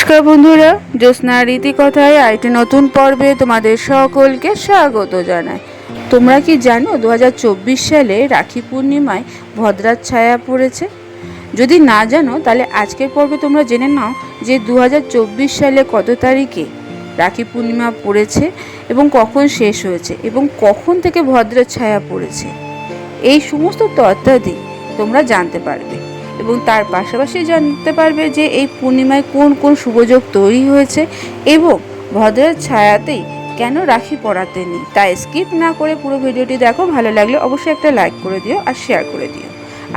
নমস্কার বন্ধুরা, জ্যোৎস্নার রীতিকথায় আরেকটি নতুন পর্বে তোমাদের সকলকে স্বাগত জানাই। তোমরা কি জানো 2024 সালে রাখি পূর্ণিমায় ভদ্রার ছায়া পড়েছে? যদি না জানো তাহলে আজকের পর্বে তোমরা জেনে নাও যে 2024 সালে কত তারিখে রাখি পূর্ণিমা পড়েছে এবং কখন শেষ হয়েছে এবং কখন থেকে ভদ্রার ছায়া পড়েছে। এই সমস্ত তথ্যাদি তোমরা জানতে পারবে এবং তার পাশাপাশি জানতে পারবে যে এই পূর্ণিমায় কোন কোন শুভযোগ তৈরি হয়েছে এবং ভদ্রের ছায়াতেই কেন রাখি পরাতে নেই। তাই স্কিপ না করে পুরো ভিডিওটি দেখো। ভালো লাগলে অবশ্যই একটা লাইক করে দিও আর শেয়ার করে দিও।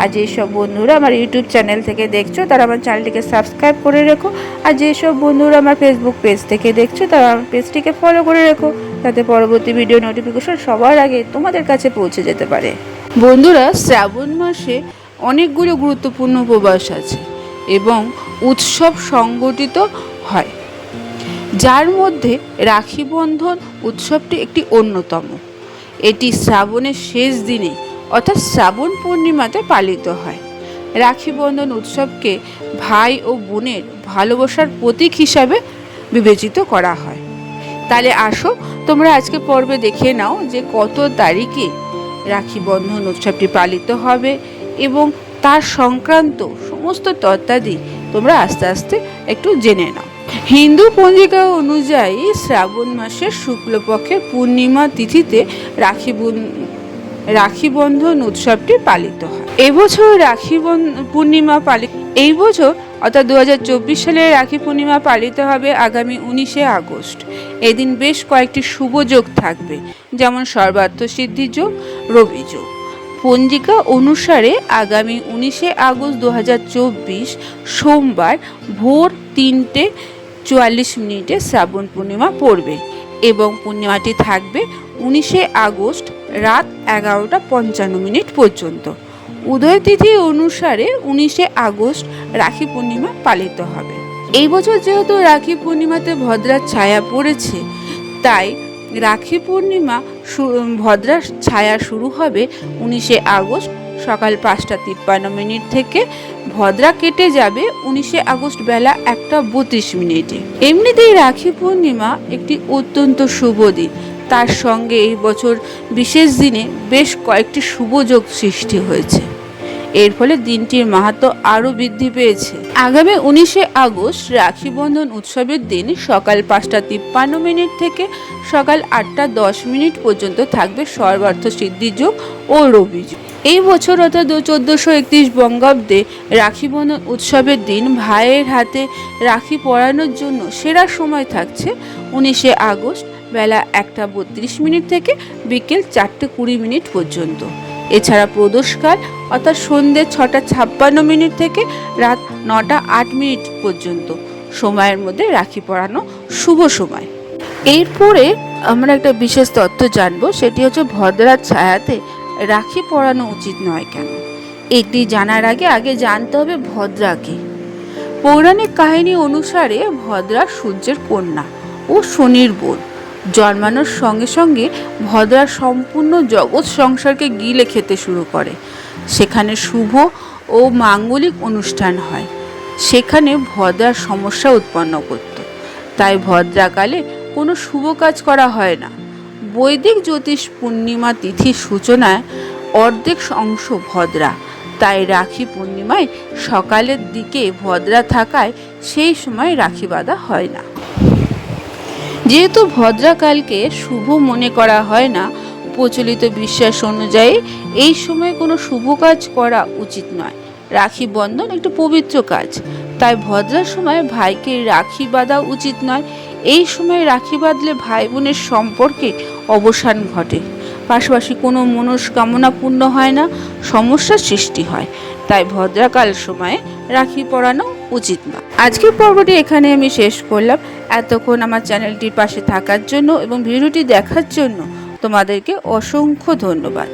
আর যেসব বন্ধুরা আমার ইউটিউব চ্যানেল থেকে দেখছো তারা আমার চ্যানেলটিকে সাবস্ক্রাইব করে রেখো, আর যেসব বন্ধুরা আমার ফেসবুক পেজ থেকে দেখছো তারা আমার পেজটিকে ফলো করে রেখো, যাতে পরবর্তী ভিডিও নোটিফিকেশন সবার আগে তোমাদের কাছে পৌঁছে যেতে পারে। বন্ধুরা, শ্রাবণ মাসে অনেকগুলো গুরুত্বপূর্ণ উপবাস আছে এবং উৎসব সংগঠিত হয়, যার মধ্যে রাখি বন্ধন উৎসবটি একটি অন্যতম। এটি শ্রাবণের শেষ দিনে অর্থাৎ শ্রাবণ পূর্ণিমাতে পালিত হয়। রাখি বন্ধন উৎসবকে ভাই ও বোনের ভালোবাসার প্রতীক হিসাবে বিবেচিত করা হয়। তাহলে আসো তোমরা আজকে পর্বে দেখে নাও যে কত তারিখে রাখি বন্ধন উৎসবটি পালিত হবে এবং তার সংক্রান্ত সমস্ত তথ্যাদি তোমরা আস্তে আস্তে একটু জেনে নাও। হিন্দু পঞ্জিকা অনুযায়ী শ্রাবণ মাসের শুক্লপক্ষের পূর্ণিমা তিথিতে রাখি বন্ধন উৎসবটি পালিত হয়। এবছর পূর্ণিমা এই বছর অর্থাৎ 2024 সালের রাখি পূর্ণিমা পালিত হবে আগামী 19শে আগস্ট। এদিন বেশ কয়েকটি শুভ যোগ থাকবে, যেমন সর্বার্থ সিদ্ধি যোগ, রবি যোগ। পঞ্জিকা অনুসারে আগামী 19শে আগস্ট 2024 সোমবার ভোর 3:44 শ্রাবণ পূর্ণিমা পড়বে এবং পূর্ণিমাটি থাকবে 19শে আগস্ট রাত 11:55 পর্যন্ত। উদয় তিথি অনুসারে 19শে আগস্ট রাখি পূর্ণিমা পালিত হবে। এই বছর যেহেতু রাখি পূর্ণিমাতে ভদ্রার ছায়া পড়েছে, তাই রাখি পূর্ণিমা ভদ্রার ছায়া শুরু হবে 19শে আগস্ট সকাল 5:53 থেকে। ভদ্রা কেটে যাবে 19শে আগস্ট বেলা 1:32। এমনিতেই রাখি পূর্ণিমা একটি অত্যন্ত শুভ দিন, তার সঙ্গে এই বছর বিশেষ দিনে বেশ কয়েকটি শুভযোগ সৃষ্টি হয়েছে। এর ফলে দিনটির মাহাত্ম্য আরও বৃদ্ধি পেয়েছে। আগামী 19শে আগস্ট রাখি বন্ধন উৎসবের দিন সকাল 5:53 থেকে সকাল 8:10 পর্যন্ত থাকবে সর্বার্থ সিদ্ধি যোগ ও রবি যোগ। এই বছর অর্থাৎ 1431 বঙ্গাব্দে রাখি বন্ধন উৎসবের দিন ভাইয়ের হাতে রাখি পরানোর জন্য সেরা সময় থাকছে 19শে আগস্ট বেলা 1:32 থেকে বিকেল 4:20 পর্যন্ত। এছাড়া প্রদোষকাল অর্থাৎ সন্ধ্যে 6:56 থেকে রাত 9:08 পর্যন্ত সময়ের মধ্যে রাখি পরানো শুভ সময়। এরপরে আমরা একটা বিশেষ তথ্য জানবো, সেটি হচ্ছে ভদ্রার ছায়াতে রাখি পরানো উচিত নয় কেন। এটি জানার আগে জানতে হবে ভদ্রাকে। পৌরাণিক কাহিনী অনুসারে ভদ্রা সূর্যের কন্যা ও শনির বোন। জন্মানোর সঙ্গে সঙ্গে ভদ্রা সম্পূর্ণ জগৎ সংসারকে গিলে খেতে শুরু করে। সেখানে শুভ ও মাঙ্গলিক অনুষ্ঠান হয়, সেখানে ভদ্রার সমস্যা উৎপন্ন করত। তাই ভদ্রাকালে কোনো শুভ কাজ করা হয় না। বৈদিক জ্যোতিষ পূর্ণিমা তিথির সূচনায় অর্ধেক অংশ ভদ্রা, তাই রাখি পূর্ণিমায় সকালের দিকে ভদ্রা থাকায় সেই সময় রাখি বাঁধা হয় না। যেহেতু ভদ্রাকালকে শুভ মনে করা হয় না, প্রচলিত বিশ্বাস অনুযায়ী এই সময় কোনো শুভ কাজ করা উচিত নয়। রাখি বন্ধন একটি পবিত্র কাজ, তাই ভদ্রার সময় ভাইকে রাখি বাঁধা উচিত নয়। এই সময় রাখি বাঁধলে ভাই বোনের সম্পর্কে অবসান ঘটে, পাশাপাশি কোনো মনস্কামনা পূর্ণ হয় না, সমস্যার সৃষ্টি হয়। তাই ভদ্রাকাল সময়ে রাখি পরানো উচিত না। আজকের পর্বটি এখানে আমি শেষ করলাম। এতক্ষণ আমার চ্যানেলটির পাশে থাকার জন্য এবং ভিডিওটি দেখার জন্য তোমাদেরকে অসংখ্য ধন্যবাদ।